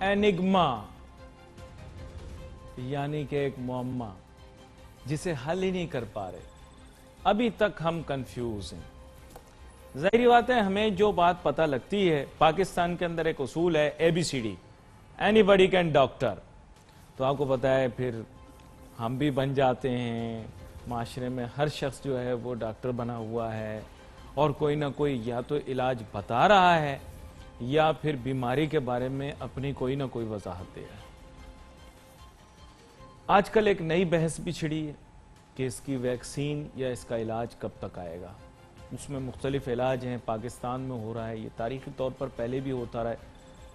Enigma, यानी कि एक मुअम्मा जिसे हल ही नहीं कर पा रहे। अभी तक हम कंफ्यूज हैं। जाहिर बात है, हमें जो बात पता लगती है, पाकिस्तान के अंदर एक उसूल है ABCD, एनीबॉडी कैन डॉक्टर। तो आपको पता है फिर हम भी बन जाते हैं। माशरे में हर शख्स जो है वो डॉक्टर बना हुआ है और कोई ना कोई या तो इलाज बता रहा है या फिर बीमारी के बारे में अपनी कोई ना कोई वजाहत दे रहा है। आजकल एक नई बहस भी छिड़ी है कि इसकी वैक्सीन या इसका इलाज कब तक आएगा। उसमें मुख्तलिफ इलाज हैं, पाकिस्तान में हो रहा है, ये तारीखी तौर पर पहले भी होता रहा है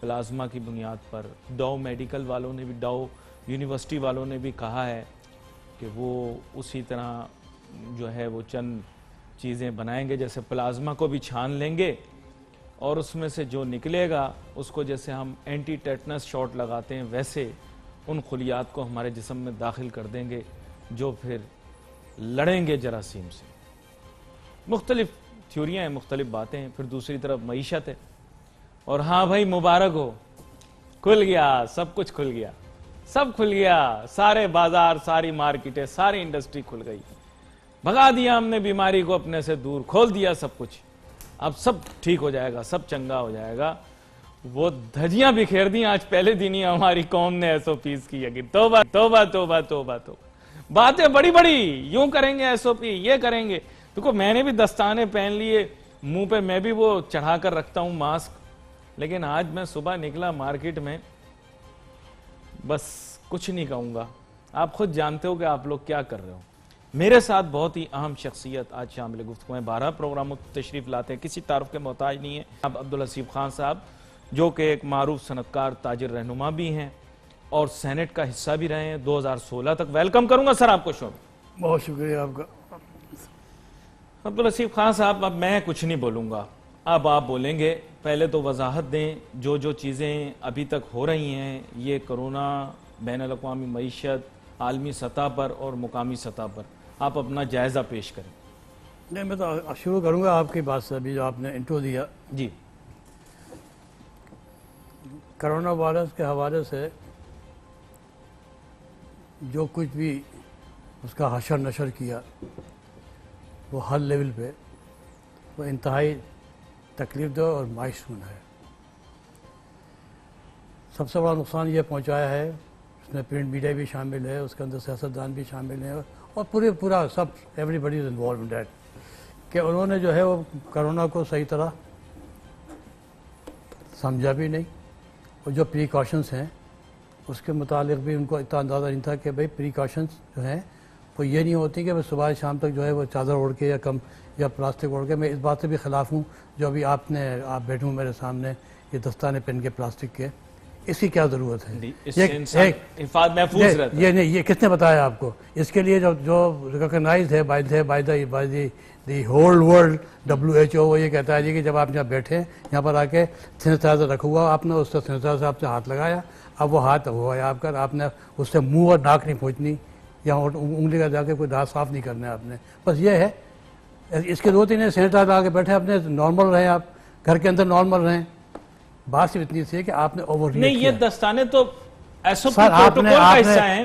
प्लाज्मा की बुनियाद पर। डाउ मेडिकल वालों ने भी, डाउ यूनिवर्सिटी वालों ने भी कहा है कि वो उसी तरह जो है वो चंद चीज़ें बनाएंगे, जैसे प्लाज्मा को भी छान लेंगे और उसमें से जो निकलेगा उसको जैसे हम एंटी टेटनस शॉट लगाते हैं वैसे उन खुलियात को हमारे जिस्म में दाखिल कर देंगे जो फिर लड़ेंगे जरासीम से। मुख्तलिफ थ्योरियाँ हैं, मुख्तलिफ बातें हैं। फिर दूसरी तरफ मईशत है। और हाँ भाई, मुबारक हो, खुल गया, सब कुछ खुल गया, सब खुल गया, सारे बाजार, सारी मार्केटें, सारी इंडस्ट्री खुल गई। भगा दिया हमने बीमारी को अपने से दूर, खोल दिया सब कुछ। अब सब ठीक हो जाएगा, सब चंगा हो जाएगा। वो धजियां बिखेर दी आज पहले दिन ही हमारी कौम ने SOPs की है कि तौबा तौबा तौबा तौबा तौबा। बातें बड़ी बड़ी, यूं करेंगे SOP, ये करेंगे। देखो, मैंने भी दस्ताने पहन लिए, मुंह पे मैं भी वो चढ़ा कर रखता हूं मास्क, लेकिन आज मैं सुबह निकला मार्केट में, बस कुछ नहीं कहूंगा, आप खुद जानते हो कि आप लोग क्या कर रहे हो। मेरे साथ बहुत ही अहम शख्सियत आज शामिल गुफ्तगू में 12 प्रोग्रामों की तशरीफ लाते हैं, किसी तारुफ के मोहताज नहीं है। अब अब्दुल हसीब खान साहब, जो कि एक मारूफ सनतकार ताजिर रहनुमा भी हैं और सेनेट का हिस्सा भी रहे हैं 2016 तक। वेलकम करूंगा सर आपको शो में। बहुत शुक्रिया आपका। अब्दुल हसीब खान साहब, अब मैं कुछ नहीं बोलूंगा, अब आप बोलेंगे। पहले तो वजाहत दें, जो जो चीज़ें अभी तक हो रही हैं, ये कोरोना, बैनुल-अक़वामी मईशत, आलमी सतह पर और मुकामी सतह पर, आप अपना जायज़ा पेश करें। नहीं, मैं तो शुरू करूंगा आपकी बात से, अभी जो आपने इंट्रो दिया जी। कोरोना वायरस के हवाले से जो कुछ भी उसका हशर नशर किया वो हर लेवल पे वो इंतहाई तकलीफ दो और मायूसून है। सबसे बड़ा नुकसान ये पहुंचाया है, उसमें प्रिंट मीडिया भी शामिल है, उसके अंदर सियासतदान भी शामिल है और पूरा सब everybody is involve in that, कि उन्होंने जो है वो कोरोना को सही तरह समझा भी नहीं और जो प्रिकॉशंस हैं उसके मुतालिक भी उनको इतना अंदाज़ा नहीं था कि भाई प्रिकॉशंस जो हैं वो ये नहीं होती कि मैं सुबह शाम तक जो है वो चादर ओढ़ के या प्लास्टिक ओढ़ के। मैं इस बात से भी ख़िलाफ़ हूँ जो अभी आप बैठे हूँ मेरे सामने, ये दस्ताने पहन के प्लास्टिक के, इसकी क्या ज़रूरत है? ये नहीं, ये किसने बताया आपको? इसके लिए जो रिकॉग्नाइज्ड है by the whole world, WHO, वो ये कहता है जी कि जब आप यहाँ बैठे यहाँ पर आके सैनिटाइजर रखा हुआ, आपने उससे सैनिटाइजर आपसे हाथ लगाया, अब वो हाथ हुआ है आपका, आपने उससे मुंह और नाक नहीं पहुँचनी या उंगली का जाके कोई दांत साफ नहीं करना है आपने, बस ये है। इसके 2-3 सैनिटाइजर आके बैठे, अपने नॉर्मल रहें, आप घर के अंदर नॉर्मल रहें। बात सिर्फ इतनी सी है कि आपने ओवर नहीं, ये दस्ताने तो सर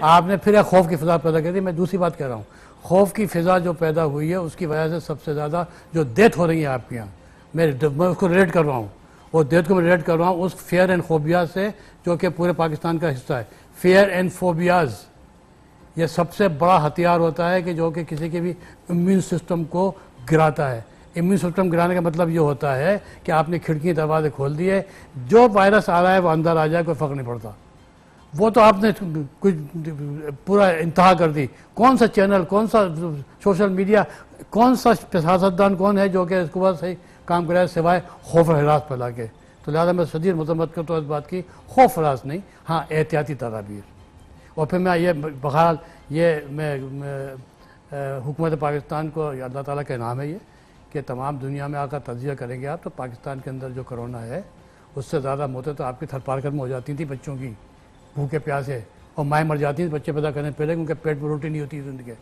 आपने फिर खौफ की फिजा पैदा कर दी। मैं दूसरी बात कह रहा हूँ, खौफ की फिजा जो पैदा हुई है उसकी वजह से सबसे ज़्यादा जो डेथ हो रही है आपके यहाँ, मैं उसको रिलेट कर रहा हूँ, वो डेथ को मैं रिलेट कर रहा हूँ उस फेयर एंड फोबिया से जो कि पूरे पाकिस्तान का हिस्सा है। फेयर एंड फोबियाज ये सबसे बड़ा हथियार होता है कि जो कि किसी के भी इम्यून सिस्टम को गिराता है। इम्यून सिस्टम गिराने का मतलब ये होता है कि आपने खिड़की दरवाजे खोल दिए, जो वायरस आ रहा है वो अंदर आ जाए, कोई फ़र्क नहीं पड़ता। वो तो आपने कुछ पूरा इंतहा कर दी। कौन सा चैनल, कौन सा सोशल मीडिया, कौन सा सियासतदान कौन है जो कि इसके बाद सही काम कराए सिवाय खौफ और हरास फैला के? तो लिहाजा मैं शदीद मजम्मत करता हूँ इस बात की, खौफ हरास नहीं, हाँ एहतियाती तदाबीर। और फिर मैं ये बहरहाल मैं हुकूमत पाकिस्तान को, अल्लाह ताला का इनाम है ये कि तमाम दुनिया में आकर तजिया करेंगे आप, तो पाकिस्तान के अंदर जो कोरोना है उससे ज़्यादा मौतें तो आपकी थरपारकर में हो जाती थी बच्चों की भूखे प्यासे, और माएँ मर जाती थी बच्चे पैदा करने पहले क्योंकि पेट में रोटी नहीं होती थी उनके।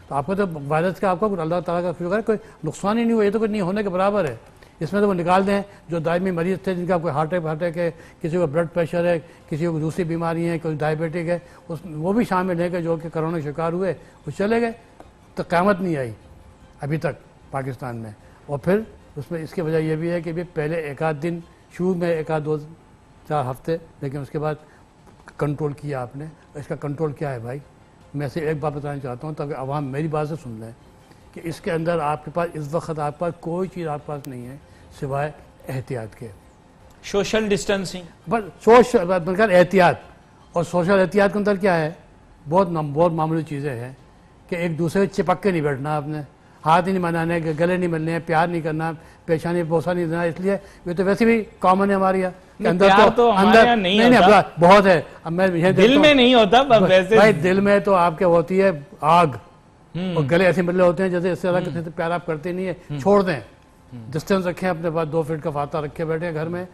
तो आपको तो वायरस का, आपका अल्लाह ताला का शुक्र है कोई नुकसान ही नहीं हुआ, ये तो कुछ नहीं होने के बराबर है। इसमें तो वो निकाल दें जो दायमी मरीज थे, जिनका कोई हार्ट अटैक है, किसी को ब्लड प्रेशर है, किसी को दूसरी बीमारी है, कोई डायबिटिक है, उस वो भी शामिल है कि जो कि कोरोना के शिकार हुए, वो चले गए। तो क़यामत नहीं आई अभी तक पाकिस्तान में। और फिर उसमें इसकी वजह यह भी है कि भी पहले एक आध दिन शुरू में, एक आध 2-4 हफ्ते, लेकिन उसके बाद कंट्रोल किया आपने। इसका कंट्रोल क्या है भाई? मैं सिर्फ एक बात बताना चाहता हूँ ताकि आवाम मेरी बात से सुन लें कि इसके अंदर आपके पास इस वक्त आपके पास कोई चीज़ आपके पास नहीं है सिवाय एहतियात के। सोशल डिस्टेंसिंग, बस सोशल बनकर एहतियात। और सोशल एहतियात के अंदर क्या है? बहुत मामूली चीज़ें हैं कि एक दूसरे से चिपक के नहीं बैठना, आपने हाथ ही नहीं मनाने, गले नहीं मिलने हैं, प्यार नहीं करना, पेशानी बोसा नहीं देना। इसलिए ये तो वैसे भी कॉमन है हमारे यहाँ अंदर। तो अंदर नहीं बहुत है। अब मैं दिल में नहीं होता वैसे भाई, दिल में तो आपके होती है आग, और गले ऐसे मिले होते हैं जैसे इससे ज्यादा किसी से प्यार आप करते नहीं है। छोड़ दें, डिस्टेंस रखें अपने पास, 2 फीट का फाता रखे बैठे घर में।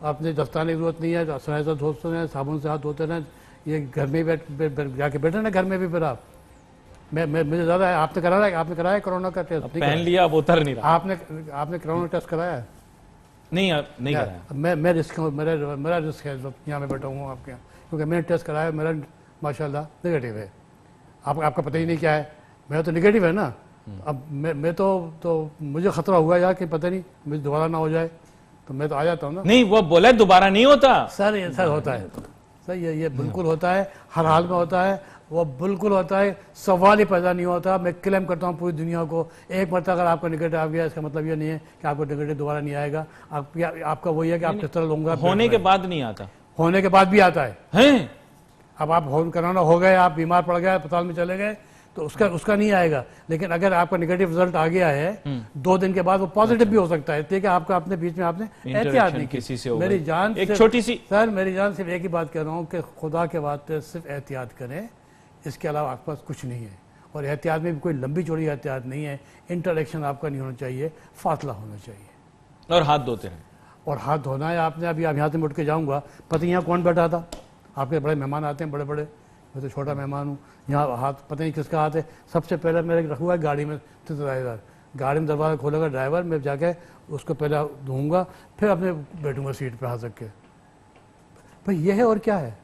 आपने दस्ताने की जरूरत नहीं है, सैनिटाइजर धोते रहें, साबुन से हाथ धोते रहें। ये घर में ही जाके बैठे ना घर में भी। फिर आप मुझे ज़्यादा है, आपने कराया कोरोना का टेस्ट? पहन लिया, अब उतर नहीं रहा। आपने कोरोना टेस्ट कराया है? नहीं कराया। मैं रिस्क, मेरा रिस्क है यहाँ में बैठा हूँ आपके यहाँ, क्योंकि मैंने टेस्ट कराया, मेरा माशाल्लाह नेगेटिव है। आपका पता ही नहीं क्या है, मेरा तो नेगेटिव है ना। अब मैं तो मुझे खतरा हुआ यार कि पता नहीं मुझे दोबारा ना हो जाए, तो मैं तो आ जाता हूँ ना। नहीं, वो बोला दोबारा नहीं होता सर होता है सर, ये बिल्कुल होता है, हर हाल में होता है, वो बिल्कुल होता है, सवाल ही पैदा नहीं होता। मैं क्लेम करता हूँ पूरी दुनिया को, एक मरतबा अगर आपका नेगेटिव आ गया, इसका मतलब ये नहीं है कि आपको नेगेटिव दोबारा नहीं आएगा। आपका वही है कि आप किस तरह लूंगा, होने के बाद नहीं आता, होने के बाद भी आता है। अब आप कोरोना हो गए, आप बीमार पड़ गए, अस्पताल में चले गए, तो उसका नहीं आएगा। लेकिन अगर आपका नेगेटिव रिजल्ट आ गया है 2 दिन के बाद, वो पॉजिटिव भी हो सकता है। ठीक है, आपका अपने बीच में आपने एहतियात नहीं किसी से मेरी जान एक छोटी सी सर, मेरी जान सिर्फ एक ही बात कह रहा हूँ कि खुदा के वास्ते सिर्फ एहतियात करें, इसके अलावा आपके पास कुछ नहीं है। और एहतियात में भी कोई लंबी चौड़ी एहतियात नहीं है। इंटरेक्शन आपका नहीं होना चाहिए, फासला होना चाहिए, और हाथ धोते हैं। और हाथ धोना है आपने। अभी आप यहाँ से उठ के जाऊँगा, पता यहाँ कौन बैठा था? आपके बड़े मेहमान आते हैं, बड़े बड़े, मैं तो छोटा मेहमान हूँ। यहाँ हाथ पता नहीं किसका हाथ है। सबसे पहले मेरे रखा हुआ है गाड़ी में ड्राइवर, गाड़ी में दरवाजा खोलेगा ड्राइवर, मैं जाके उसको पहले धोऊंगा, फिर अपने बैठूंगा सीट पे हाथ रख के। भाई ये है, और क्या है?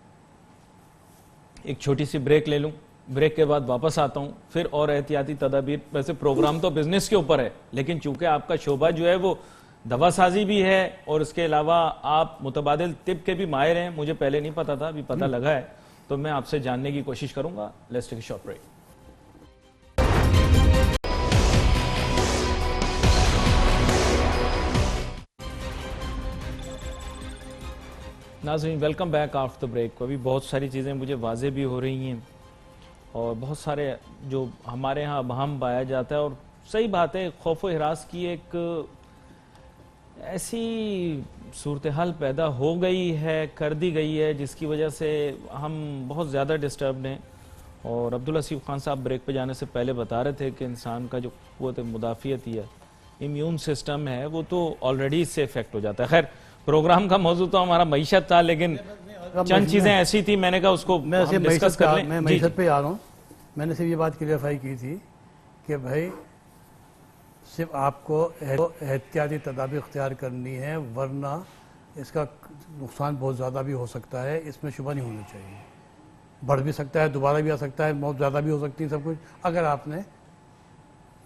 एक छोटी सी ब्रेक ले लूं, ब्रेक के बाद वापस आता हूं, फिर और एहतियाती तदाबीर। वैसे प्रोग्राम तो बिजनेस के ऊपर है, लेकिन चूंकि आपका शोबा जो है वो दवासाजी भी है, और इसके अलावा आप मुतबादिल तिब के भी माहिर हैं। मुझे पहले नहीं पता था, अभी पता लगा है, तो मैं आपसे जानने की कोशिश करूंगा। Let's take a short break. नाज़रीन, welcome back after the break. अभी बहुत सारी चीज़ें मुझे वाज़े भी हो रही हैं, और बहुत सारे जो हमारे यहाँ अबहम पाया जाता है। और सही बात है, खौफ व हिरास की एक ऐसी सूरत हाल पैदा हो गई है, कर दी गई है, जिसकी वजह से हम बहुत ज़्यादा डिस्टर्ब्ड हैं। और अब्दुल हसीब खान साहब ब्रेक पे जाने से पहले बता रहे थे कि इंसान का जो क़ुव्वत मुदाफ़ियती है, इम्यून सिस्टम है, वो तो ऑलरेडी इससे इफेक्ट हो जाता है। खैर, प्रोग्राम का मौजूद तो हमारा मईशत था, लेकिन चंद चीज़ें ऐसी थी, मैंने कहा उसको हम डिस्कस कर लें। मैं मईशत पे आ रहा हूँ। मैंने सिर्फ ये बात क्लियरफाई की थी कि भाई सिर्फ आपको एहतियाती तदाबीर इख्तियार करनी है, वरना इसका नुकसान बहुत ज़्यादा भी हो सकता है, इसमें शुबा नहीं होना चाहिए। बढ़ भी सकता है, दोबारा भी आ सकता है, बहुत ज़्यादा भी हो सकती है सब कुछ, अगर आपने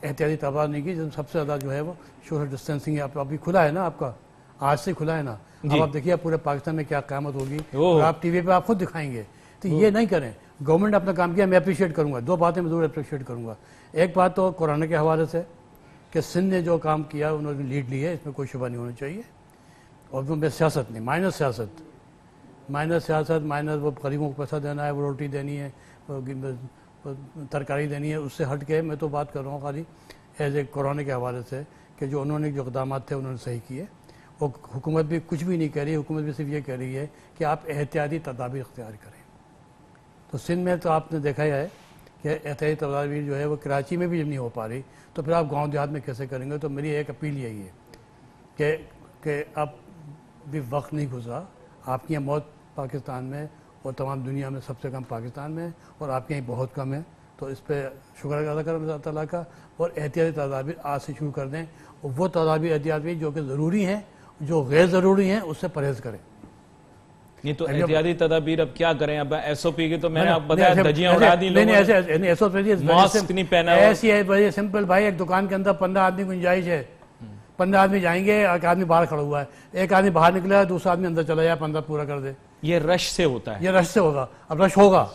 एहतियाती तदाबीर नहीं की। सबसे ज़्यादा जो है वो सोशल डिस्टेंसिंग है। अभी खुला है ना, आपका आज से खुला है ना। अब आप देखिए पूरे पाकिस्तान में क्या क़यामत होगी, और आप टीवी पे आप खुद दिखाएंगे। तो ये नहीं करें। गवर्नमेंट ने अपना काम किया, मैं अप्रिशिएट करूँगा। 2 बातें मैं ज़रूर अप्रिशिएट करूँगा। एक बात तो कोरोना के हवाले से कि सिंध ने जो काम किया, उन्होंने लीड ली है, इसमें कोई शुबा नहीं होना चाहिए। और उसमें सियासत नहीं, माइनस सियासत, माइनस वो गरीबों को पैसा देना है, वो रोटी देनी है, तरकारी देनी है, उससे हट के मैं तो बात कर रहा हूँ खाली एज ए कोरोना के हवाले से कि जो उन्होंने जो इक़दाम थे उन्होंने सही किए। और हुकूमत भी कुछ भी नहीं कह रही, हुकूमत भी सिर्फ ये कह रही है कि आप एहतियाती तदाबीर इख्तियार करें। तो सिंध में तो आपने देखा ही है कि एहतियाती तदाबीर जो है वो कराची में भी जब नहीं हो पा रही, तो फिर आप गांव देहात में कैसे करेंगे। तो मेरी एक अपील यही है कि अब भी वक्त नहीं गुजरा, आपकी यहाँ मौत पाकिस्तान में और तमाम दुनिया में सबसे कम पाकिस्तान में, और आपके यहाँ बहुत कम है, तो इस पर शुक्र अदा करें अल्लाह ताला का, और एहतियाती तदाबीर आज से शुरू कर दें, और वो तदाबीर एहतियाती जो कि ज़रूरी हैं, जो गैर ज़रूरी हैं उससे परहेज़ करें। नहीं तो एहतियाती तदाबीर अब क्या करें? अब एसओपी की तो मैंने आप बताया धज्जियां उड़ा दी लोगों ने। नहीं ऐसे मास्क नहीं पहना, ऐसी है बड़ी सिंपल भाई, एक दुकान के अंदर 15 आदमी गुंजाइश है, 15 आदमी जाएंगे, एक आदमी बाहर खड़ा हुआ है, एक आदमी बाहर निकला है, दूसरा आदमी अंदर चला जाए, 15 पूरा कर दे। ये रश से होता है, ये रश से होगा। अब रश होगा,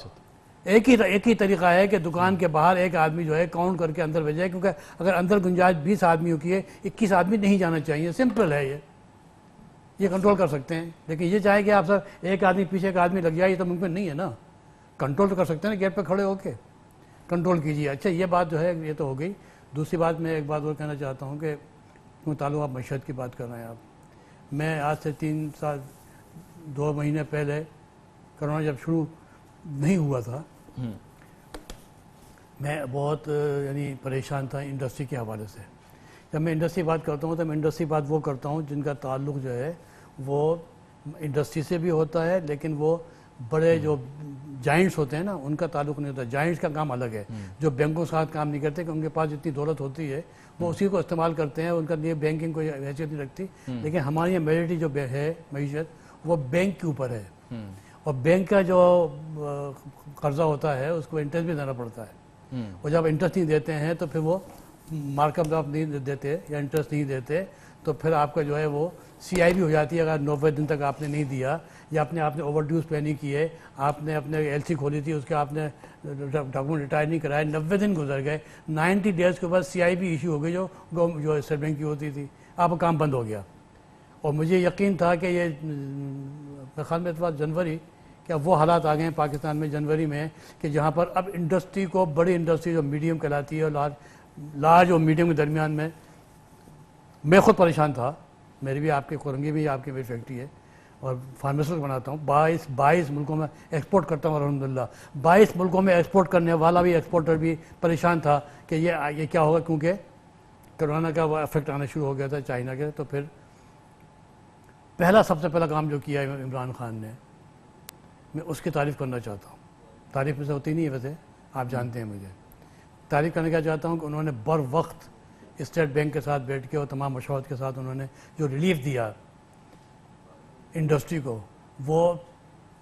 एक ही तरीका है कि दुकान के बाहर एक आदमी जो है काउंट करके अंदर भेजे, क्योंकि अगर अंदर गुंजाइश 20 आदमियों की है, 21 आदमी नहीं जाना चाहिए। सिंपल है ये कंट्रोल कर सकते हैं। लेकिन ये चाहे कि आप सब एक आदमी पीछे एक आदमी लग जाए, ये तो मुमकिन नहीं है ना। कंट्रोल तो कर सकते हैं ना, गेट पे खड़े होके कंट्रोल कीजिए। अच्छा ये बात जो है ये तो हो गई। दूसरी बात मैं एक बात और कहना चाहता हूँ कि ताल्लुक आप मशहद की बात कर रहे हैं आप, मैं आज से 3 साल 2 महीने पहले कोरोना जब शुरू नहीं हुआ था, मैं बहुत यानी परेशान था इंडस्ट्री के हवाले से। जब मैं इंडस्ट्री बात करता हूँ तो मैं इंडस्ट्री बात वो करता हूँ जिनका ताल्लुक जो है वो इंडस्ट्री से भी होता है, लेकिन वो बड़े जो जाइंट्स होते हैं ना उनका ताल्लुक नहीं होता। जाइंट्स का काम अलग है, जो बैंकों के साथ काम नहीं करते, कि उनके पास जितनी दौलत होती है वो उसी को इस्तेमाल करते हैं, उनका लिए बैंकिंग कोई हैसियत नहीं रखती। लेकिन हमारी यहाँ मेजॉरिटी जो है मीशत वो बैंक के ऊपर है, और बैंक का जो कर्जा होता है उसको इंटरेस्ट भी देना पड़ता है, और जब इंटरेस्ट नहीं देते हैं तो फिर वो मार्कअप आप नहीं देते या इंटरेस्ट नहीं देते तो फिर आपका जो है वो CIB हो जाती है। अगर 90 दिन तक आपने नहीं दिया, या आपने ओवरड्यूज पे नहीं किए, आपने अपने LC खोली थी उसके आपने डॉक्यूमेंट रिटायर नहीं कराए, 90 दिन गुजर गए, 90 डेज के बाद CIB इशू हो गई जो स्टेट बैंक की होती थी, आपका काम बंद हो गया। और मुझे यकीन था कि ये मेरे ख्याल में इस बार जनवरी क्या वो हालात आ गए हैं पाकिस्तान में जनवरी में कि जहाँ पर अब इंडस्ट्री को, बड़ी इंडस्ट्री जो मीडियम कहलाती है और लार्ज और मीडियम के दरमियान में, मैं खुद परेशान था। मेरी भी आपके कोरंगी भी आपकी मेरी फैक्ट्री है और फार्मास्यूटिकल बनाता हूँ। 22 मुल्कों में एक्सपोर्ट करता हूँ अल्हम्दुलिल्लाह। 22 मुल्कों में एक्सपोर्ट करने वाला भी, एक्सपोर्टर भी परेशान था कि ये क्या होगा, क्योंकि कोरोना का इफेक्ट आना शुरू हो गया था चाइना के। तो फिर सबसे पहला काम जो किया है इमरान खान ने, मैं उसकी तारीफ़ करना चाहता हूँ। तारीफ़ में से होती नहीं है वैसे, आप जानते हैं मुझे। तारीफ़ करने का चाहता हूँ कि उन्होंने बर वक्त स्टेट बैंक के साथ बैठ के और तमाम मशवरत के साथ उन्होंने जो रिलीफ दिया इंडस्ट्री को, वो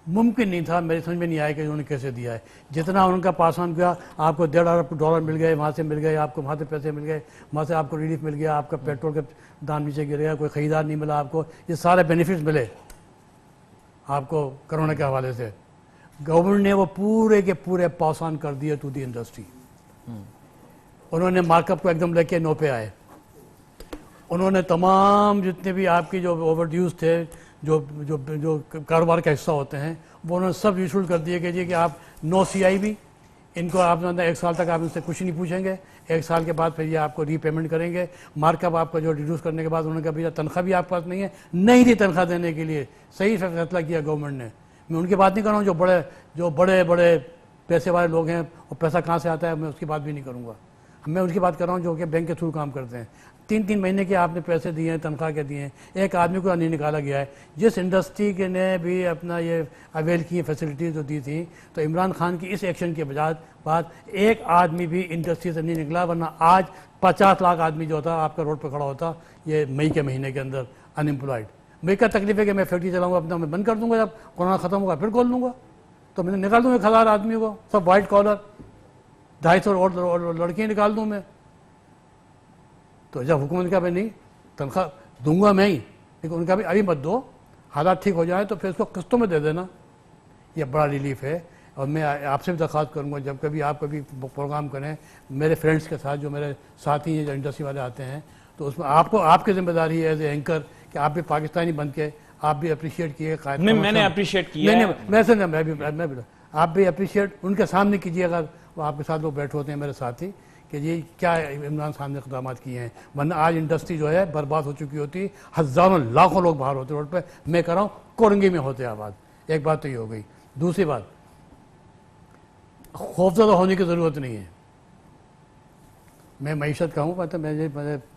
मुमकिन नहीं था। मेरी समझ में नहीं आया कि उन्होंने कैसे दिया है। जितना उनका पास ऑन किया, आपको $1.5 अरब मिल गए, वहाँ से मिल गए आपको, वहाँ से पैसे मिल गए, वहाँ से आपको रिलीफ मिल गया, आपका पेट्रोल का दाम नीचे गिर गया, कोई ख़रीदार नहीं मिला आपको, ये सारे बेनिफिट्स मिले आपको कोरोना के हवाले से। गवर्नमेंट ने वो पूरे के पूरे पास ऑन कर दिए टू दी इंडस्ट्री। उन्होंने मार्कअप को एकदम लेके 9 पे आए। उन्होंने तमाम जितने भी आपकी जो ओवरड्यूज थे, जो जो जो कारोबार का हिस्सा होते हैं, वो उन्होंने सब इशूड कर दिए कि आप नो CIB, इनको आप 1 साल तक आप इनसे कुछ नहीं पूछेंगे, 1 साल के बाद फिर ये आपको रीपेमेंट करेंगे। मार्कअप आपका जो रिड्यूस करने के बाद उन्होंने कहा भैया तनख्वाह भी आपके पास नहीं है, नहीं थी तनख्वाह देने के लिए। सही फैसला किया गवर्नमेंट ने। मैं उनकी बात नहीं कर रहा हूँ जो बड़े पैसे वाले लोग हैं, और पैसा कहाँ से आता है मैं उसकी बात भी नहीं करूँगा। मैं उनकी बात कर रहा हूँ जो कि बैंक के थ्रू काम करते हैं। 3 महीने के आपने पैसे दिए हैं, तनख्वाह के दिए हैं, एक आदमी को नहीं निकाला गया है। जिस इंडस्ट्री के ने भी अपना ये अवेल की फैसिलिटीज़ जो दी थी, तो इमरान खान की इस एक्शन के बाद एक आदमी भी इंडस्ट्री से नहीं निकला, वरना आज 50 लाख आदमी जो था आपका रोड पर खड़ा होता ये मई के महीने के अंदर अनएम्प्लॉयड। मेरी क्या तकलीफ है कि मैं फैक्ट्री चलाऊँगा अपना, मैं बंद कर दूँगा, जब कोरोना ख़त्म होगा फिर खोल लूँगा, तो मैंने निकाल दूँगा 1000 आदमियों को, सब वाइट कॉलर, 250 और लड़कियाँ निकाल दूँ मैं। तो जब हुकूमत का भी नहीं तनख्वाह दूंगा मैं ही, लेकिन उनका भी अभी मत दो, हालात ठीक हो जाए तो फिर इसको किस्तों में दे देना। ये बड़ा रिलीफ है। और मैं आपसे भी दरख्वास्त करूँगा जब कभी आप कभी प्रोग्राम करें मेरे फ्रेंड्स के साथ, जो मेरे साथी हैं जो इंडस्ट्री वाले आते हैं, तो उसमें आपकी जिम्मेदारी है एज ए एंकर कि आप भी पाकिस्तानी बन के आप भी अप्रिशिएट किए। मैंने अप्रिशिएट किया। मैं भी आप भी अप्रिशिएट उनके सामने कीजिए, अगर वो आपके साथ लोग बैठे होते हैं मेरे साथी, कि ये क्या इमरान खान ने इक़दाम किए हैं, वरना आज इंडस्ट्री जो है बर्बाद हो चुकी होती, हज़ारों लाखों लोग बाहर होते रोड पे। मैं कह रहा हूँ कोरंगी में होते आबाद। एक बात तो ये हो गई। दूसरी बात, खौफज़दा होने की ज़रूरत नहीं है। मैं मईशत का हूँ, मतलब मेरे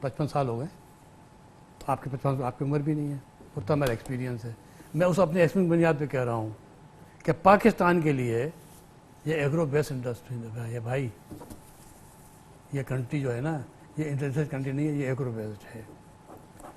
55 साल हो गए, आपके 55, आपकी उम्र भी नहीं है, उतना मेरा एक्सपीरियंस है। मैं उस अपने एक्सपीरियंस बुनियाद पर कह रहा हूँ कि पाकिस्तान के लिए ये एग्रो बेस्ड इंडस्ट्री है भाई, ये कंट्री जो है ना, ये इंडस्ट्रियल कंट्री नहीं है, ये एग्रो बेस्ड है।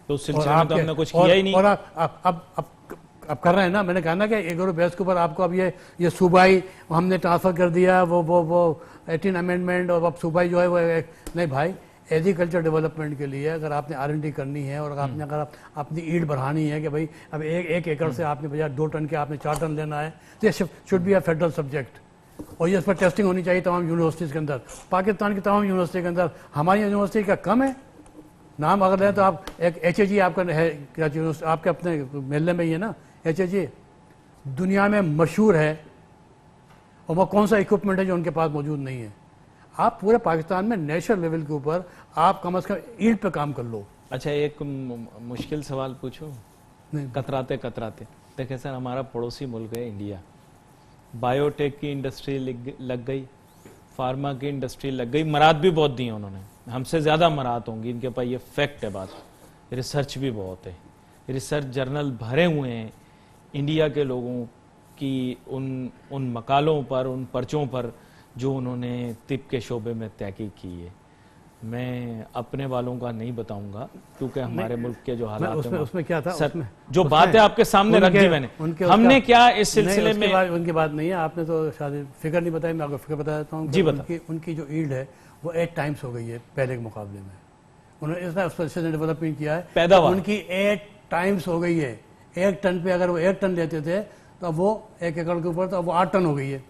तो उस सिलसिले में तो हमने कुछ किया ही नहीं। और अब कर रहे हैं ना, मैंने कहा ना कि एग्रो बेस्ड के ऊपर आपको अब ये सूबाई हमने ट्रांसफर कर दिया, वो 18 अमेंडमेंट, और अब सूबाई जो है वो नहीं भाई, एग्रीकल्चर डेवलपमेंट के लिए अगर आपने R&D करनी है और आपने अगर अपनी ईल्ड बढ़ानी है कि भाई अब एक एकड़ से आपने बजाय 2 टन के आपने 4 टन लेना है, तो ये should be a federal subject, और ये इस पर टेस्टिंग होनी चाहिए तमाम यूनिवर्सिटीज़ के अंदर। पाकिस्तान की तमाम यूनिवर्सिटी के अंदर, हमारी यूनिवर्सिटी का कम है नाम। अगर लें तो आप एक HAG आपका है, क्या आपके अपने मेले में ही है ना HAG, दुनिया में मशहूर है, और वो कौन सा इक्विपमेंट है जो उनके पास मौजूद नहीं है। आप पूरे पाकिस्तान में नेशनल लेवल के ऊपर आप कम से कम ईल्ड पे काम कर लो। अच्छा, एक मुश्किल सवाल पूछूं? कतराते कतराते देखिए सर, हमारा पड़ोसी मुल्क है इंडिया, बायोटेक की इंडस्ट्री लग गई, फार्मा की इंडस्ट्री लग गई, मराद भी बहुत दी उन्होंने, हमसे ज़्यादा मराद होंगी इनके पास, ये फैक्ट है बात। रिसर्च भी बहुत है, रिसर्च जर्नल भरे हुए हैं इंडिया के लोगों की उन मकालों पर, उन पर्चों पर जो उन्होंने तिब के शोबे में तहकीक की है। मैं अपने वालों का नहीं बताऊंगा क्योंकि हमारे मुल्क के जो हालात हैं उसमें क्या था, सर जो बातें आपके सामने रख दी मैंने, हमने क्या इस सिलसिले में उनकी बात नहीं है, आपने तो शायद फिगर नहीं बताई, मैं आपको फिगर बता देता हूँ। जी बता। उनकी जो ईल्ड है वो 8 टाइम्स हो गई है पहले के मुकाबले में। उन्होंने इतना उस पर डेवलपमेंट किया है, पैदावार उनकी 8 टाइम्स हो गई है। 1 टन पे अगर वो 1 टन लेते थे तो अब वो 1 एकड़ के ऊपर तो अब वो 8 टन हो गई है।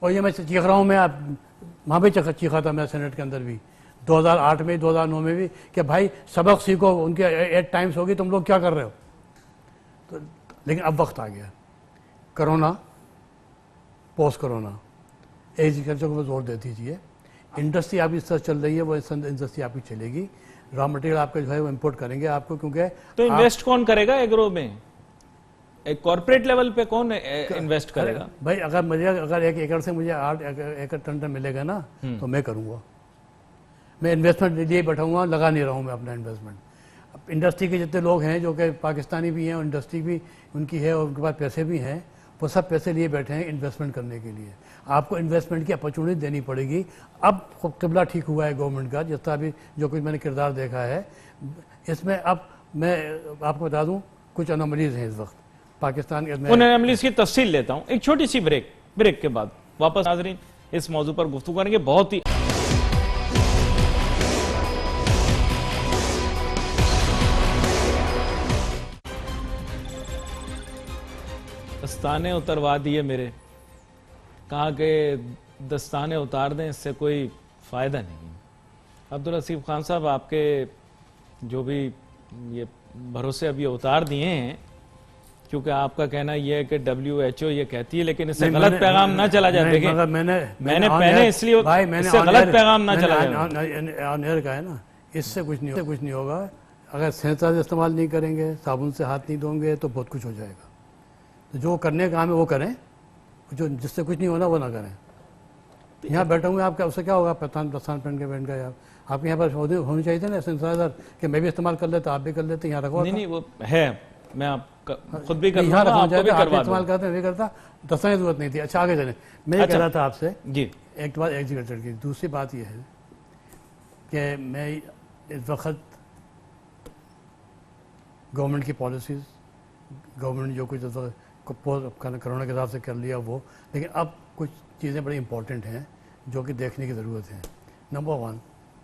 और ये मैं चीख रहा हूँ, मैं वहाँ भी चीखा था मैं सेनेट के अंदर भी, 2008 में 2009 में भी, कि भाई सबक सीखो, उनके 8 टाइम्स होगी, तुम लोग क्या कर रहे हो। तो लेकिन अब वक्त आ गया, कोरोना, पोस्ट कोरोना, एग्रीकल्चर को जोर दे दीजिए, इंडस्ट्री आपकी इस तरह चल रही है, वो इंडस्ट्री आपकी चलेगी, रॉ मटेरियल आपका जो है वो इम्पोर्ट करेंगे आपको, क्योंकि तो इन्वेस्ट कौन करेगा एग्रो में? एक कॉर्पोरेट लेवल पे कौन इन्वेस्ट करेगा? भाई अगर 1 एकड़ से मुझे 8 एकड़ टन मिलेगा ना, तो मैं करूँगा, मैं इन्वेस्टमेंट लिए बैठाऊंगा, लगा नहीं रहा हूँ मैं अपना इन्वेस्टमेंट। अब इंडस्ट्री के जितने लोग हैं जो कि पाकिस्तानी भी हैं, और इंडस्ट्री भी उनकी है और उनके पास पैसे भी हैं, वो सब पैसे लिए बैठे हैं इन्वेस्टमेंट करने के लिए। आपको इन्वेस्टमेंट की अपॉर्चुनिटी देनी पड़ेगी। अब किबला ठीक हुआ है गवर्नमेंट का, जिस तरह भी जो कुछ मैंने किरदार देखा है इसमें। अब मैं आपको बता दूं कुछ अनोमलीज हैं इस वक्त पाकिस्तान के। उन अनोमलीज की तफसील लेता हूं एक छोटी सी ब्रेक के बाद वापस नाज़रीन इस मौजू पर गुफ्तगू करेंगे। बहुत ही दस्ताने उतरवा दिए मेरे, कहा कि दस्ताने उतार दें, इससे कोई फ़ायदा नहीं। अब्दुल हसीब खान साहब, आपके जो भी ये भरोसे अब ये उतार दिए हैं, क्योंकि आपका कहना यह है कि WHO ये कहती है, लेकिन इससे गलत पैगाम ना चला जाए। देखिए मैंने पहले इसलिए इससे गलत पैगाम ना चला जाए का है ना, इससे कुछ नहीं होगा। अगर सैनिटाइजर इस्तेमाल नहीं करेंगे, साबुन से हाथ नहीं धोंगे, तो बहुत कुछ हो जाएगा। तो जो करने का काम है वो करें, जो जिससे कुछ नहीं होना वो ना करें। यहाँ बैठा हूँ आपका, उससे क्या होगा? दस्तान पहन के यार, आपके यहाँ पर होनी चाहिए थे ना सैनिटाइजर, कि मैं भी इस्तेमाल कर लेता, आप भी कर लेते, यहाँ रखो। नहीं वो है, मैं आप खुद भी कर यहाँ रखना चाहिए, आप इस्तेमाल करते हैं, नहीं करता, दस्ताने की जरूरत नहीं थी। अच्छा आगे चलें, मैं कह रहा था आपसे जी, एक बात एग्रीकल्चर की। दूसरी बात यह है कि मैं इस वक्त गवर्नमेंट की पॉलिसीज़, गवर्नमेंट जो कुछ कोरोना के हिसाब से कर लिया वो, लेकिन अब कुछ चीज़ें बड़ी इंपॉर्टेंट हैं जो कि देखने की ज़रूरत है। नंबर 1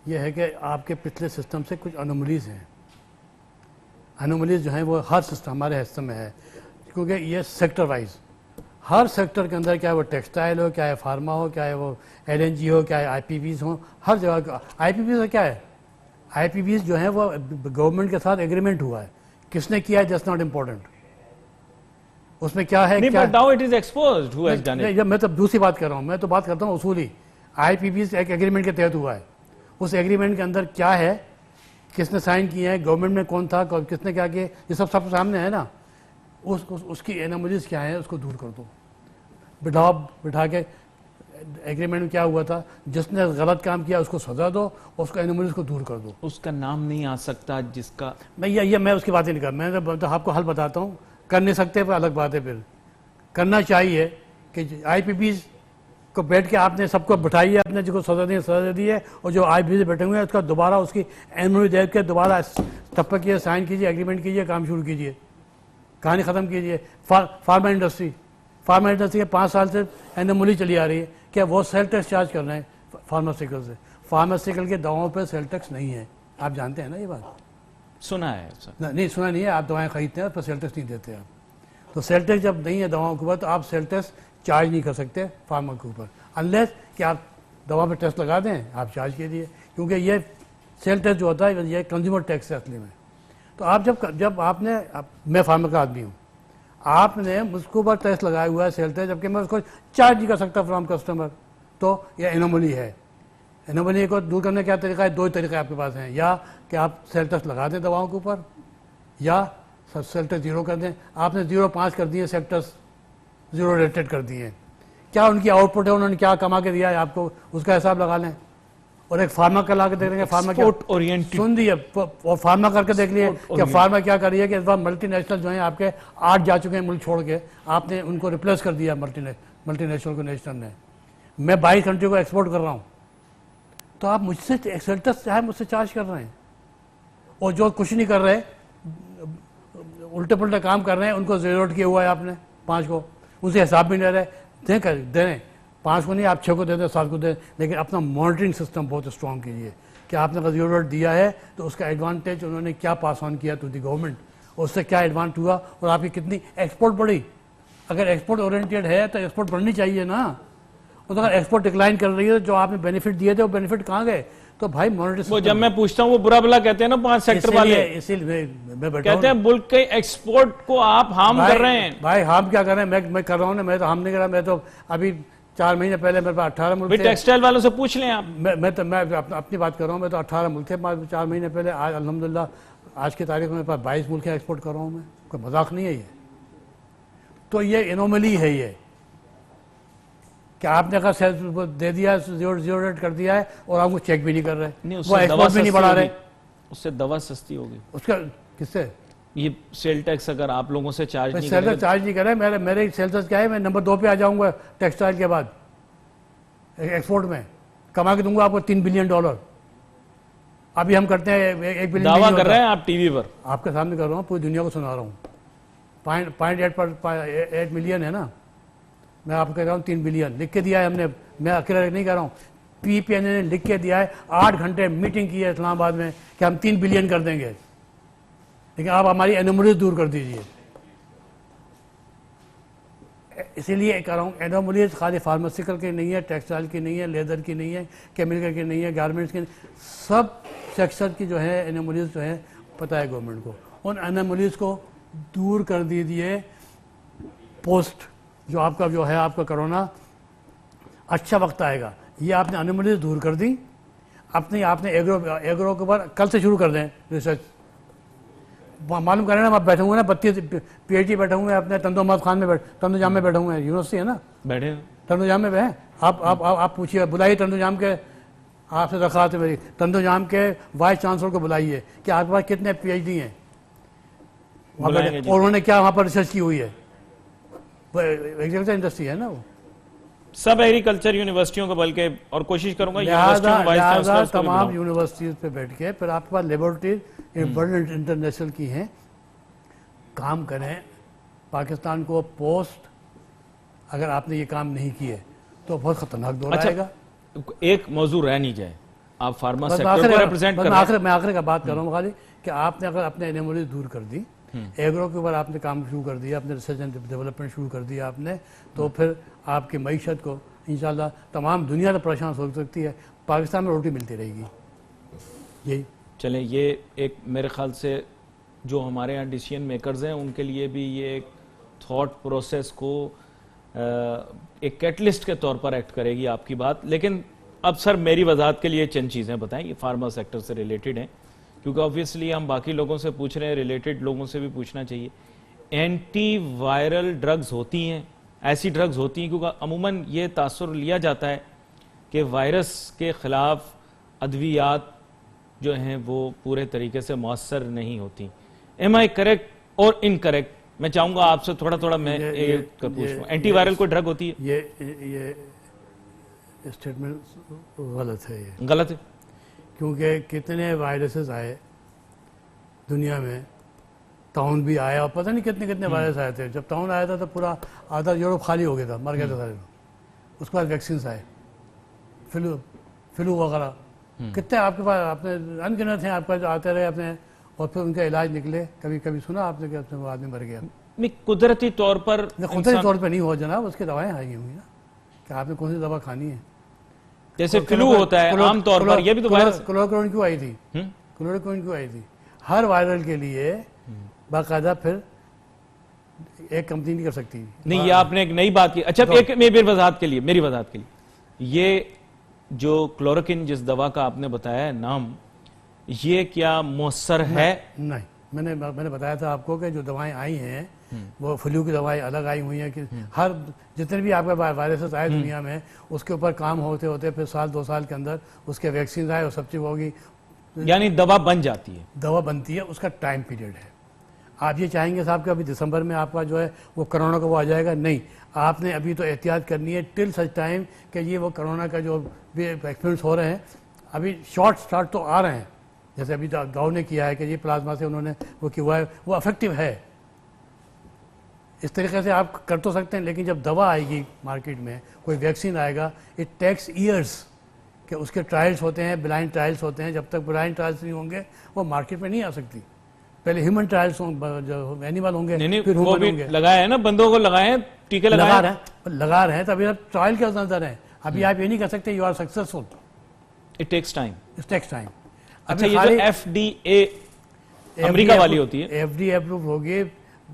ये है कि आपके पिछले सिस्टम से कुछ अनोमलीज़ हैं। अनोमलीज़ जो हैं वो हर सिस्टम हमारे सिस्टम में है, क्योंकि ये सेक्टर वाइज हर सेक्टर के अंदर, चाहे वो टेक्सटाइल हो, चाहे फार्मा हो, चाहे वो LNG हो, चाहे IPPs हो, हर जगह। IPPs क्या है? IPPs जो है वो गवर्नमेंट के साथ एग्रीमेंट हुआ है, किसने किया है दैट्स नॉट इम्पोर्टेंट। उसमें क्या है, नहीं, but now it is exposed who has done it। मैं तो दूसरी बात कर रहा हूँ, मैं तो बात करता हूँ उसूली। IPPs एक एग्रीमेंट के तहत हुआ है, उस एग्रीमेंट के अंदर क्या है, किसने साइन किया है, गवर्नमेंट में कौन था, किसने क्या किया, ये सब सामने है ना। उसकी एनोमलीज क्या है उसको दूर कर दो, बिठा के एग्रीमेंट में क्या हुआ था, जिसने गलत काम किया उसको सजा दो, उसको एनोमलीज को दूर कर दो। उसका नाम नहीं आ सकता जिसका मैं उसकी बात ही नहीं कर, मैं तो आपको हल बताता हूँ। कर नहीं सकते पर अलग बात है, फिर करना चाहिए कि IPPs को बैठ के आपने सबको बिठाइए, अपने जिसको सजा दे दी है और जो आज भी बैठे हुए हैं उसका दोबारा उसकी एनओसी देख के दोबारा तब कीजिए, साइन कीजिए, एग्रीमेंट कीजिए, काम शुरू कीजिए, कहानी ख़त्म कीजिए। फार्मा इंडस्ट्री के 5 साल से एनोमली चली आ रही है, क्या वो सेल टैक्स चार्ज कर रहे हैं फार्मास्यूटिकल से? फार्मास्यूटिकल के दवाओं पर सेल टैक्स नहीं है, आप जानते हैं ना ये बात? सुना है सर? नहीं सुना नहीं है, आप दवाएं खरीदते हैं पर सेल टैक्स नहीं देते आप। तो सेल टैक्स जब नहीं है दवाओं के ऊपर तो आप सेल टैक्स चार्ज नहीं कर सकते फार्मा के ऊपर, अनलेस कि आप दवा पर टेस्ट लगा दें आप चार्ज कीजिए, क्योंकि ये सेल टैक्स जो होता है ये कंज्यूमर टैक्स है असली में। तो आप जब आपने मैं फार्मा का आदमी हूँ, आपने मुझको ऊपर टैक्स लगाया हुआ है सेल टैक्स, जबकि मैं उसको चार्ज नहीं कर सकता फ्रॉम कस्टमर, तो यह एनोमली है। एनोमली को दूर करने का क्या तरीका है? 2 तरीके आपके पास हैं, या कि आप सेल टैक्स लगा दें दवाओं के ऊपर, या सेल टैक्स 0 कर दें। आपने 0.5 कर दिए, सेल टैक्स 0 रेटेड कर दिए। क्या उनकी आउटपुट है, उन्होंने क्या कमा के दिया है आपको, उसका हिसाब लगा लें। और एक फार्मा का ला के देख लेंगे, फार्मा क्या सुन दी है, और फार्मा करके देख लिए कि फार्मा क्या कर रही है कि इस बार मल्टीनेशनल जो है आपके 8 जा चुके हैं मुल्क छोड़ के, आपने उनको रिप्लेस कर दिया मल्टीनेशनल को नेशनल ने। मैं 22 कंट्री को एक्सपोर्ट कर रहा हूँ, तो आप मुझसे सेल टैक्स चाहे मुझसे चार्ज कर रहे हैं, और जो कुछ नहीं कर रहे उल्टे पुल्टे काम कर रहे हैं उनको ज़ीरो किया हुआ है आपने 5 को, उनसे हिसाब भी नहीं रहे। दे रहे 5 को नहीं, आप 6 को दे दें, 7 को दे, लेकिन अपना मॉनिटरिंग सिस्टम बहुत स्ट्रॉन्ग कीजिए कि आपने अगर ज़ीरो दिया है तो उसका एडवांटेज उन्होंने क्या पास ऑन किया टू द गवर्नमेंट, उससे क्या एडवांटेज हुआ और आपकी कितनी एक्सपोर्ट बढ़ी। अगर एक्सपोर्ट ओरिएंटेड है तो एक्सपोर्ट बढ़नी चाहिए ना, और अगर एक्सपोर्ट डिक्लाइन कर रही है जो आपने बेनिफिट दिए थे वो बेनिफिट कहाँ गए? तो भाई मॉनिटरिंग, वो जब मैं पूछता हूँ वो बुरा भला कहते हैं ना 5 सेक्टर वाले, इसीलिए मैं कहते हैं मुल्क के एक्सपोर्ट को आप हार्म कर रहे हैं। भाई हार्म क्या कर रहे हैं? मैं कर रहा हूँ ना, मैं तो हार्म नहीं कर रहा। मैं तो अभी 4 महीने पहले मेरे पास 18 मुल्क थे। टेक्सटाइल वालों से पूछ लें आप। मैं अपनी बात कर रहा हूँ, मैं तो 18 मुल्क थे 4 महीने पहले। आज अल्हम्दुलिल्लाह आज की तारीख में मेरे पास 22 मुल्क एक्सपोर्ट कर रहा हूँ मैं, कोई मजाक नहीं है ये। तो ये एनोमली है ये, कि आपने कहा सेल्स दे दिया, जीरो रेट कर दिया है और आपको चेक भी नहीं कर रहे, वो एक्सपोर्ट भी नहीं बढ़ा रहे, उससे दवा सस्ती होगी। उसका किससे? ये सेल टैक्स अगर आप लोगों से चार्ज नहीं सेल टैक्स चार्ज नहीं करे, मेरे सेल टैक्स क्या है, मैं नंबर 2 पे आ जाऊंगा टेक्सटाइल के बाद एक्सपोर्ट में, कमा के दूंगा आपको $3 बिलियन। अभी हम करते हैं 1 बिलियन दावा कर रहे हैं आप टीवी पर, आपके सामने कर रहा हूँ, पूरी दुनिया को सुना रहा हूँ। 0.8 मिलियन है ना, मैं आपको कह रहा हूँ 3 बिलियन लिख के दिया है हमने, मैं अकेला नहीं कह रहा हूँ, PPN ने लिख के दिया है। 8 घंटे मीटिंग की है इस्लामाबाद में कि हम 3 बिलियन कर देंगे, लेकिन आप हमारी एनोमली दूर कर दीजिए। इसीलिए कह रहा हूँ एनोमली खाली फार्मास्यूटिकल की नहीं है, टेक्सटाइल की नहीं है, लेदर की नहीं है, केमिकल की नहीं है, गारमेंट्स की नहीं, सब सेक्टर की जो है एनोमलीज जो है पता है गवर्नमेंट को। उन एनोमलीज को दूर कर दीजिए। पोस्ट जो आपका जो है आपका कोरोना अच्छा वक्त आएगा, ये आपने एनोमलीज दूर कर दी। आपने एग्रो के ऊपर कल से शुरू कर दें रिसर्च। मालूम करें ना, आप बैठे हुए ना 32 PhD बैठे हुए हैं अपने तंदुजाम में बैठे हुए हैं, यूनिवर्सिटी है ना, बैठे तंदुजाम में हैं। आप पूछिए, बुलाइए तंदुजाम के, आपसे दरख्वास्त है मेरी, तंदुजाम के वाइस चांसलर को बुलाइए कि आपके पास कितने PhD हैं वहाँ पर, और उन्होंने क्या वहाँ पर रिसर्च की हुई है। एग्रीकल्चर इंडस्ट्री है ना वो, सब एग्रीकल्चर यूनिवर्सिटियों को, बल्कि और कोशिश करूंगा तमाम यूनिवर्सिटीज पे बैठ के, फिर आपके पास लेबोरेटरीज वर्ल्ड इंटरनेशनल की हैं, काम करें। पाकिस्तान को पोस्ट अगर आपने ये काम नहीं किए तो बहुत खतरनाक दौर आएगा। एक मौजूद रह नहीं जाए, आप फार्मा सेक्टर को रिप्रेजेंट कर रहे हैं। मैं आखिर का बात कर रहा हूँ खाली कि आपने अगर अपने एनोमली दूर कर दी, एग्रो के ऊपर आपने काम शुरू कर दिया, अपने रिसर्च एंड डेवलपमेंट शुरू कर दिया आपने, तो फिर आपकी मईशत को इंशाल्लाह तमाम दुनिया तो परेशान हो सकती है, पाकिस्तान में रोटी मिलती रहेगी। यही चलें, ये एक मेरे ख्याल से जो हमारे यहाँ डिसीजन मेकर्स हैं उनके लिए भी ये एक थॉट प्रोसेस को एक कैटलिस्ट के तौर पर एक्ट करेगी आपकी बात। लेकिन अब सर मेरी वजाहत के लिए चंद चीज़ें बताएं, ये फार्मा सेक्टर से रिलेटेड हैं, क्योंकि ऑब्वियसली हम बाकी लोगों से पूछ रहे हैं, रिलेटेड लोगों से भी पूछना चाहिए। एंटी वायरल ड्रग्स होती हैं, ऐसी ड्रग्स होती हैं, क्योंकि अमूमन ये तासुर लिया जाता है कि वायरस के ख़िलाफ़ अद्वियात जो हैं वो पूरे तरीके से मौसर नहीं होती। एम आई करेक्ट और इनकरेक्ट? मैं चाहूँगा आपसे थोड़ा मैं पूछूँ, एंटी वायरल कोई ड्रग होती है? स्टेटमेंट गलत है ये, गलत है। क्योंकि कितने वायरसेस आए दुनिया में, टाउन भी आया और पता नहीं कितने कितने वायरस आए थे। जब टाउन आया था तो पूरा आधा यूरोप खाली हो गया था, मर गए थे सारे लोग। उसके बाद वैक्सीन आए, फ्लू वगैरह कितने आपके पास, आपने अनगिनत हैं आपके पास जो आते रहे अपने, और फिर उनका इलाज निकले। कभी कभी सुना आपने कि वो आदमी मर गया? नहीं, कुदरती तौर पर कुदरती तौर पर नहीं हो जनाब, उसकी दवाएं आई होंगी ना कि आपने कौन सी दवा खानी है। जैसे फ्लू होता है आम तौर पर, ये भी तो वायरस। क्लोरोक्विन क्यों आई थी? क्लोरोक्विन क्यों आई थी? हर वायरल के लिए बाकायदा फिर एक कंपनी नहीं कर सकती। नहीं, ये आपने एक नई बात की। अच्छा, एक मेरी वजाहत के लिए, ये जो क्लोरोक्विन जिस दवा का आपने बताया है नाम, ये क्या मुअस्सर है? नहीं, मैंने बताया था आपको कि जो दवाएं आई हैं वो फ्लू की दवाएं अलग आई हुई हैं कि हर जितने भी आपके वायरसेस आए दुनिया में, उसके ऊपर काम होते होते फिर साल 2 साल के अंदर उसके वैक्सीन आए और सब चीज होगी, यानी दवा बन जाती है। दवा बनती है, उसका टाइम पीरियड है। आप ये चाहेंगे साहब कि अभी दिसंबर में आपका जो है वो कोरोना का वो आ जाएगा? नहीं, आपने अभी तो एहतियात करनी है टिल सच टाइम कि ये वो कोरोना का जो भी एक्सपेरिमेंट्स हो रहे हैं, अभी शॉर्ट स्टार्ट तो आ रहे हैं। जैसे अभी गाँव ने किया है कि ये प्लाज्मा से उन्होंने वो किया है, वो अफेक्टिव है। इस तरीके से आप कर तो सकते हैं, लेकिन जब दवा आएगी मार्केट में, कोई वैक्सीन आएगा, इट टेक्स ईयर्स कि उसके ट्रायल्स होते हैं, ब्लाइंड ट्रायल्स होते हैं। जब तक ब्लाइंड ट्रायल्स नहीं होंगे वो मार्केट में नहीं आ सकती। पहले ह्यूमन ट्रायल्स जो एनिमल होंगे, फिर ह्यूमन होंगे। लगाए हैं ना, बंदों को लगाए हैं, टीके लगा रहे हैं, तभी आप ट्रायल के अंदर हैं। अभी आप ये नहीं कर सकते you are successful. It takes time. अच्छा, ये जो FDA अमेरिका वाली होती है, FDA अप्रूव होगी,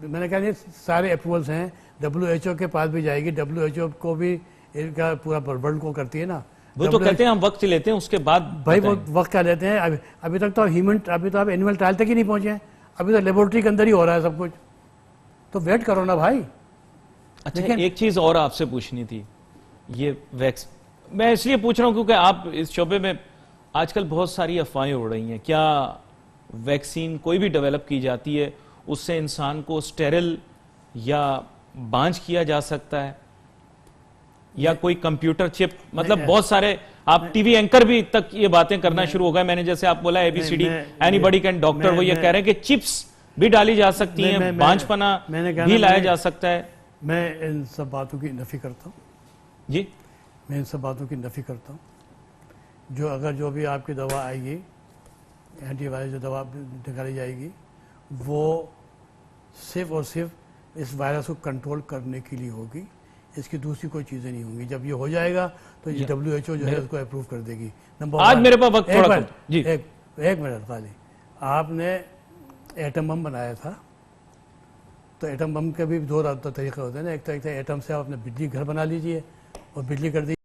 मैंने कहा ये सारे अप्रूवल्स हैं, WHO के पास भी जाएगी। WHO को भी इनका पूरा वर्ल्ड को करती है ना। वो तो कहते हैं हम वक्त लेते हैं, उसके बाद भाई वो वक्त क्या लेते हैं। अभी तक तो अभी तो आप एनिमल ट्रायल तक ही नहीं पहुंचे हैं, अभी तो लेबोरेटरी के अंदर ही हो रहा है सब कुछ, तो वेट करो ना भाई। अच्छा, एक चीज और आपसे पूछनी थी, ये वैक्स मैं इसलिए पूछ रहा हूं क्योंकि आप इस शोबे में आजकल बहुत सारी अफवाहें उड़ रही हैं। क्या वैक्सीन कोई भी डेवलप की जाती है उससे इंसान को स्टेरिल या बांझ किया जा सकता है, या कोई कंप्यूटर चिप, मतलब बहुत सारे आप टीवी एंकर भी तक ये बातें करना शुरू हो गए। मैंने जैसे आप बोला ABCD एनीबॉडी कैन डॉक्टर, वो ये कह रहे हैं कि चिप्स भी डाली जा सकती हैं, बांझपना भी लाया जा सकता है। मैं इन सब बातों की नफी करता हूँ जी, मैं इन सब बातों की नफी करता हूँ। जो भी आपकी दवा आएगी, एंटीवायरस जो दवा निकाली जाएगी, वो सिर्फ और सिर्फ इस वायरस को कंट्रोल करने के लिए होगी, इसकी दूसरी कोई चीज़ें नहीं होंगी। जब ये हो जाएगा तो ये WHO जो है उसको अप्रूव कर देगी। नंबर आज मेरे पास वक्त थोड़ा जी, एक मिनट खाली, आपने एटम बम बनाया था, तो एटम बम के भी 2 तरीके होते हैं ना। एक तो एटम से आप अपने बिजली घर बना लीजिए और बिजली कर दीजिए।